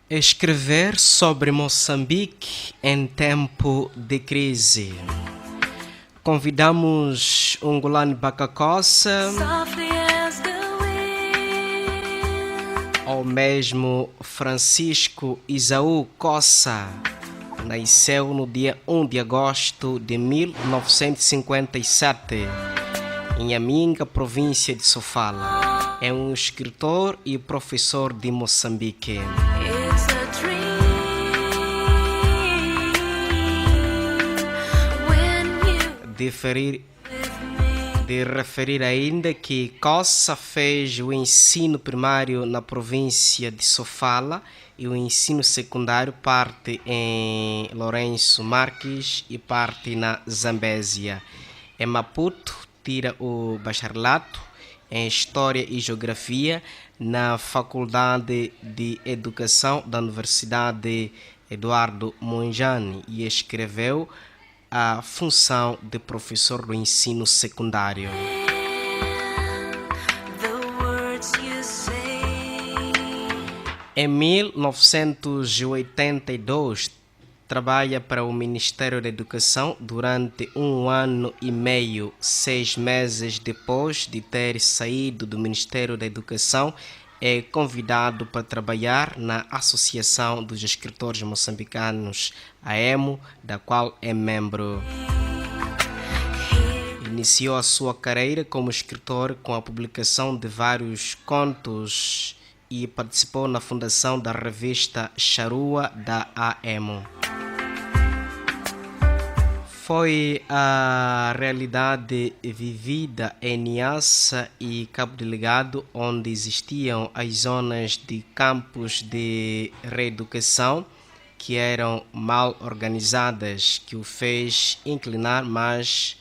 Escrever sobre Moçambique em tempo de crise. Convidamos Ungulani Bakakosa ou mesmo Francisco Isaú Coça. Nasceu no dia 1 de agosto de 1957 em Aminga, província de Sofala. É um escritor e professor de Moçambique. De referir ainda que Coça fez o ensino primário na província de Sofala e o ensino secundário parte em Lourenço Marques e parte na Zambésia. Em Maputo, tira o bacharelato em História e Geografia na Faculdade de Educação da Universidade Eduardo Mondlane e escreveu a função de professor do ensino secundário. Em 1982, trabalha para o Ministério da Educação durante 1 ano e meio, 6 meses depois de ter saído do Ministério da Educação. É convidado para trabalhar na Associação dos Escritores Moçambicanos, AEMO, da qual é membro. Iniciou a sua carreira como escritor com a publicação de vários contos e participou na fundação da revista Charrua da AEMO. Foi a realidade vivida em Niassa e Cabo Delgado, onde existiam as zonas de campos de reeducação que eram mal organizadas, que o fez inclinar mais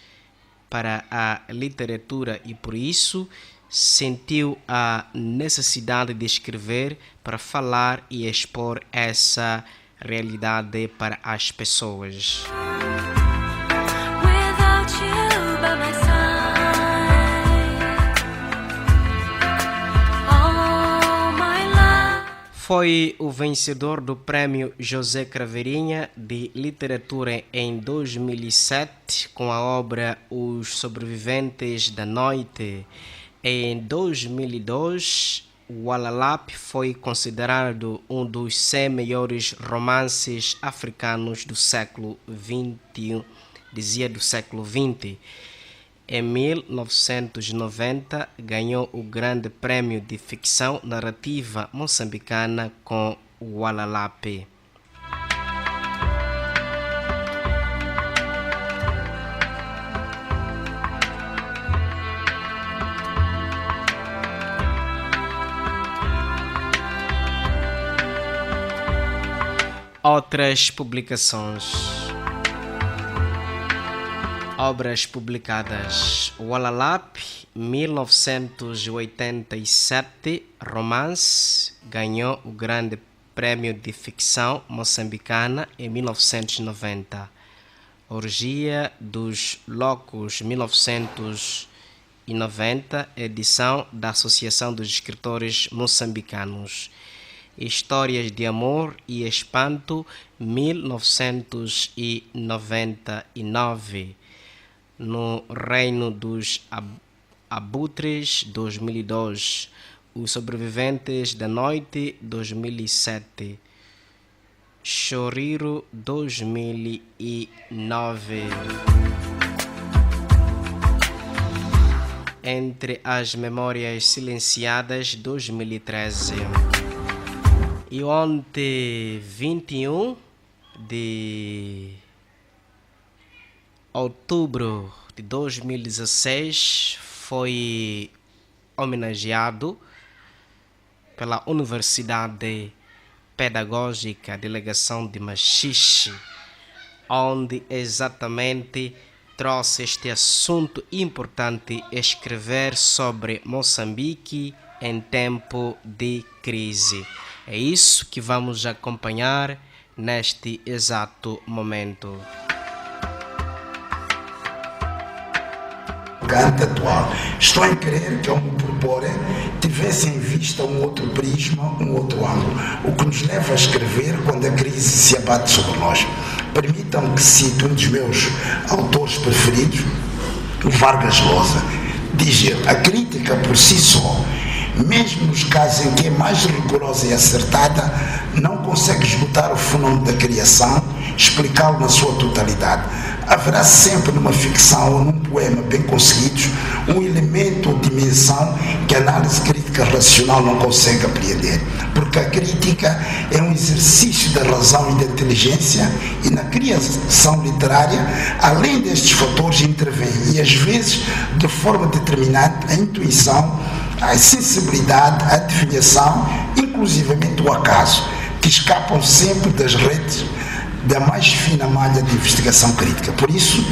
para a literatura e por isso sentiu a necessidade de escrever para falar e expor essa realidade para as pessoas. Foi o vencedor do Prêmio José Craveirinha de Literatura em 2007 com a obra Os Sobreviventes da Noite. Em 2002, o Walalap foi considerado um dos 100 melhores romances africanos do século XXI, dizia do século XX. Em 1990, ganhou o Grande Prêmio de Ficção Narrativa Moçambicana com o Walalap. Outras publicações. Obras publicadas: Walalap, 1987, romance, ganhou o Grande Prêmio de Ficção Moçambicana em 1990. Orgia dos Loucos, 1990, edição da Associação dos Escritores Moçambicanos. Histórias de Amor e Espanto, 1999. No Reino dos Abutres, 2002. Os Sobreviventes da Noite, 2007. Choriro, 2009. Entre as Memórias Silenciadas, 2013. E ontem, 21 de outubro de 2016, foi homenageado pela Universidade Pedagógica Delegação de Machixe, onde exatamente trouxe este assunto importante: escrever sobre Moçambique em tempo de crise. É isso que vamos acompanhar neste exato momento. atual. Estou em crer que ao me propor tivesse em vista um outro prisma, um outro ângulo, o que nos leva a escrever quando a crise se abate sobre nós. Permitam-me que cite um dos meus autores preferidos, o Vargas Llosa. Diz ele: a crítica por si só, mesmo nos casos em que é mais rigorosa e acertada, não consegue esgotar o fenómeno da criação, explicá-lo na sua totalidade. Haverá sempre numa ficção ou num poema bem conseguidos um elemento ou dimensão que a análise crítica racional não consegue apreender, porque a crítica é um exercício da razão e da inteligência, e na criação literária, além destes fatores, intervém, e às vezes de forma determinante, a intuição, a sensibilidade, a adivinhação, inclusivamente o acaso, que escapam sempre das redes da mais fina malha de investigação crítica. Por isso,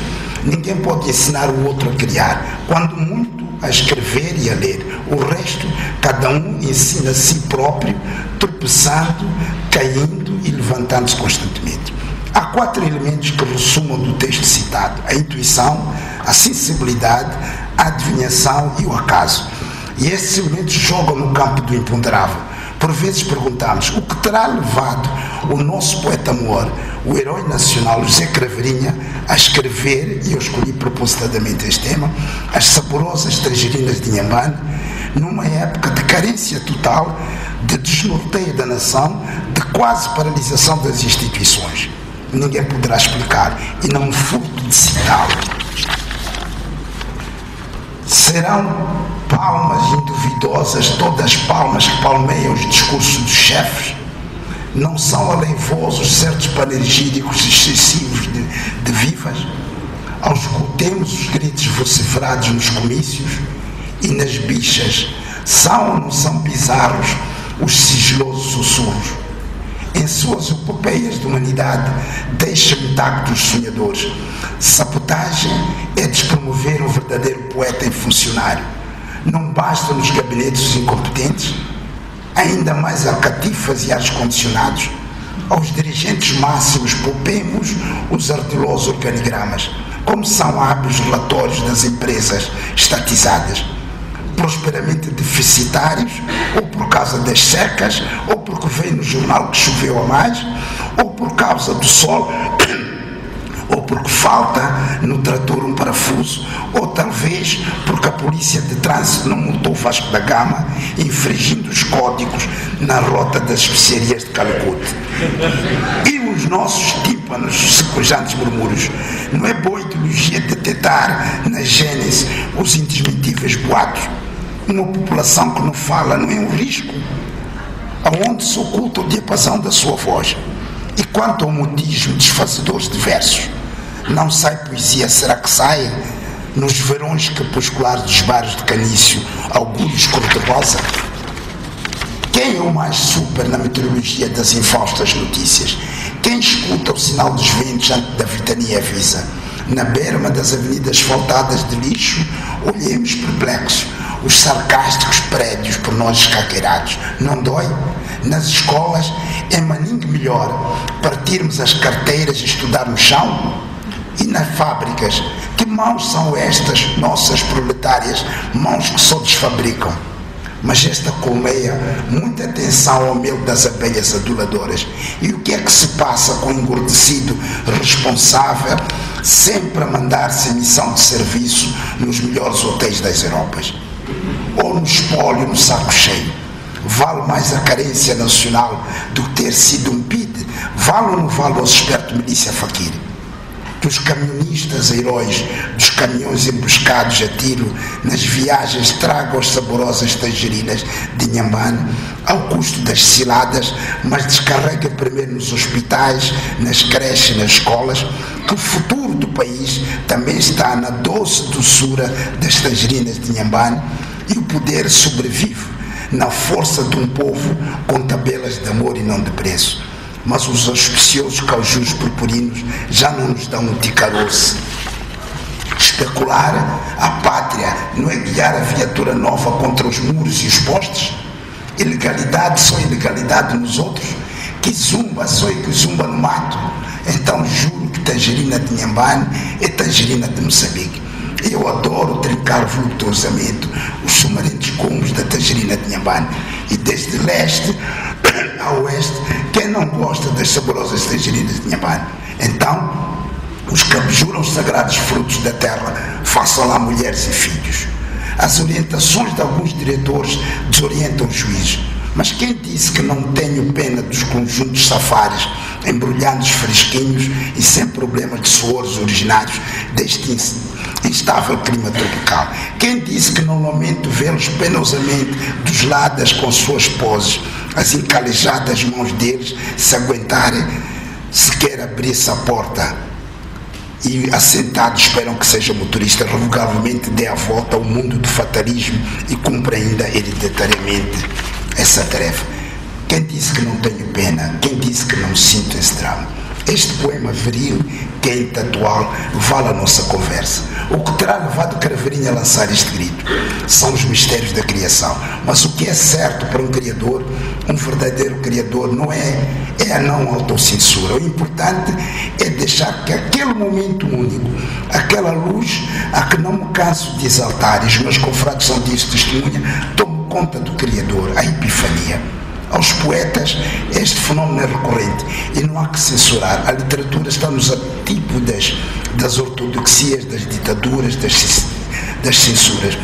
ninguém pode ensinar o outro a criar, quando muito a escrever e a ler. O resto, cada um ensina a si próprio, tropeçando, caindo e levantando-se constantemente. Há 4 elementos que ressumam do texto citado: a intuição, a sensibilidade, a adivinhação e o acaso. E estes elementos jogam no campo do imponderável. Por vezes perguntamos o que terá levado o nosso poeta-amor, o herói nacional José Craveirinha, a escrever, e eu escolhi propositadamente este tema, as saborosas tangerinas de Inhambane, numa época de carência total, de desnorteio da nação, de quase paralisação das instituições. Ninguém poderá explicar, e não me furto de citá-lo. Serão palmas induvidosas todas as palmas que palmeiam os discursos dos chefes? Não são aleivosos certos panegíricos excessivos de vivas? Auscultemos os gritos vociferados nos comícios e nas bichas. São ou não são bizarros os sigilosos sussurros? Em suas epopeias de humanidade, deixam intactos os sonhadores. Sabotagem é despromover um verdadeiro poeta em funcionário. Não basta nos gabinetes os incompetentes, ainda mais a catifas e ar-condicionados. Aos dirigentes máximos poupemos os ardilosos organigramas, como são hábeis relatórios das empresas estatizadas, prosperamente deficitários, ou por causa das secas, ou porque veio no jornal que choveu a mais, ou por causa do sol, ou porque falta no trator um parafuso, ou talvez porque a polícia de trânsito não multou Vasco da Gama, infringindo os códigos na rota das especiarias de Calcute. E os nossos tímpanos secojantes murmúrios. Não é boa ideologia detectar na gênese os indesmentíveis boatos? Uma população que não fala não é um risco? Aonde se oculta o diapasão da sua voz? E quanto ao modismo desfazedor de versos, não sai poesia, será que sai? Nos verões crepusculares dos bairros de Canício, augúrios cor-de-rosa? Quem é o mais super na meteorologia das infaustas notícias? Quem escuta o sinal dos ventos antes da ventania avisa? Na berma das avenidas asfaltadas de lixo, olhemos perplexos os sarcásticos prédios por nós escaqueirados. Não dói? Nas escolas é maninho melhor partirmos as carteiras e estudar no chão? E nas fábricas, que mãos são estas nossas proletárias, mãos que só desfabricam? Mas esta colmeia, muita atenção ao mel das abelhas aduladoras. E o que é que se passa com o engordecido responsável, sempre a mandar-se em missão de serviço nos melhores hotéis das Europas? Ou no espólio no saco cheio? Vale mais a carência nacional do que ter sido um PID? Vale ou não vale aos espertos milícia faquir? Dos camionistas heróis, dos caminhões emboscados a tiro nas viagens, tragam as saborosas tangerinas de Inhambane ao custo das ciladas, mas descarrega primeiro nos hospitais, nas creches, nas escolas, que o futuro do país também está na doce doçura das tangerinas de Inhambane, e o poder sobrevive na força de um povo com tabelas de amor e não de preço. Mas os auspiciosos caujus purpurinos já não nos dão um ticaroce. Especular a pátria não é guiar a viatura nova contra os muros e os postes? Ilegalidade só ilegalidade nos outros? Que zumba só e que zumba no mato? Então juro que tangerina de Inhambane é tangerina de Moçambique. Eu adoro trincar voluptuosamente os sumarentos gomos da tangerina de Inhambane. E desde leste a oeste, quem não gosta das saborosas tangerinas de Inhambane? Então, os que abjuram os sagrados frutos da terra, façam lá mulheres e filhos. As orientações de alguns diretores desorientam os juízes. Mas quem disse que não tenho pena dos conjuntos safaris, embrulhados fresquinhos e sem problemas de suores originários deste instável clima tropical? Quem disse que não lamento vê-los penosamente dos lados com suas poses, as encalejadas mãos deles se aguentarem sequer abrir-se a porta e assentados esperam que seja motorista, revogavelmente dê a volta ao mundo do fatalismo e cumpra ainda hereditariamente essa tarefa? Quem disse que não tenho pena? Quem disse que não sinto esse drama? Este poema viril, quente, atual, vale a nossa conversa. O que terá levado Craveirinha a lançar este grito são os mistérios da criação. Mas o que é certo para um criador, um verdadeiro criador, não é a não autocensura. O importante é deixar que aquele momento único, aquela luz a que não me canso de exaltar, e os meus confrades são disso testemunha, tome conta do Criador, a epifania. Aos poetas este fenómeno é recorrente e não há que censurar. A literatura está nos antípodas das ortodoxias, das ditaduras, das censuras.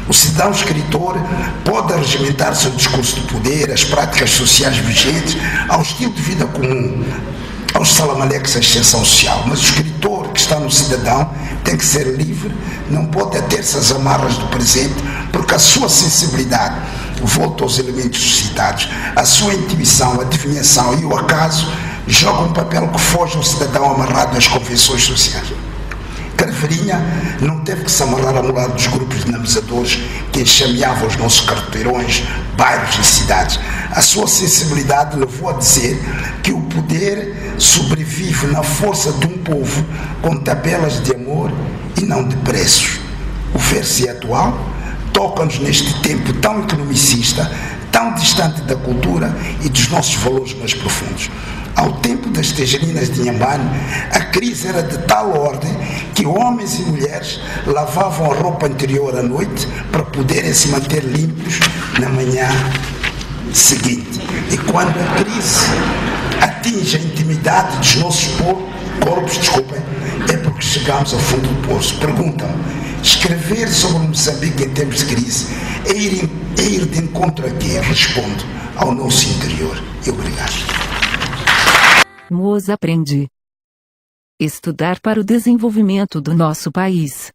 O cidadão escritor pode regimentar seu discurso de poder, as práticas sociais vigentes, ao estilo de vida comum, aos salamaleques da extensão social, mas o escritor que está no cidadão tem que ser livre, não pode ater-se às amarras do presente, porque a sua sensibilidade volta aos elementos suscitados, a sua intuição, a adivinhação e o acaso jogam um papel que foge ao cidadão amarrado às convenções sociais. Craveirinha não teve que se amarrar ao lado dos grupos dinamizadores que enxameavam os nossos quarteirões, bairros e cidades. A sua sensibilidade levou a dizer que o poder sobrevive na força de um povo com tabelas de amor e não de preços. O verso é atual, toca-nos neste tempo tão economicista, tão distante da cultura e dos nossos valores mais profundos. Ao tempo das tangerinas de Inhambane, a crise era de tal ordem que homens e mulheres lavavam a roupa interior à noite para poderem se manter limpos na manhã seguinte. E quando a crise atinge a intimidade dos nossos corpos, é porque chegamos ao fundo do poço. Perguntam: escrever sobre Moçambique em tempos de crise é ir de encontro a quê? Respondo: ao nosso interior. E obrigado. Moz aprende. Estudar para o desenvolvimento do nosso país.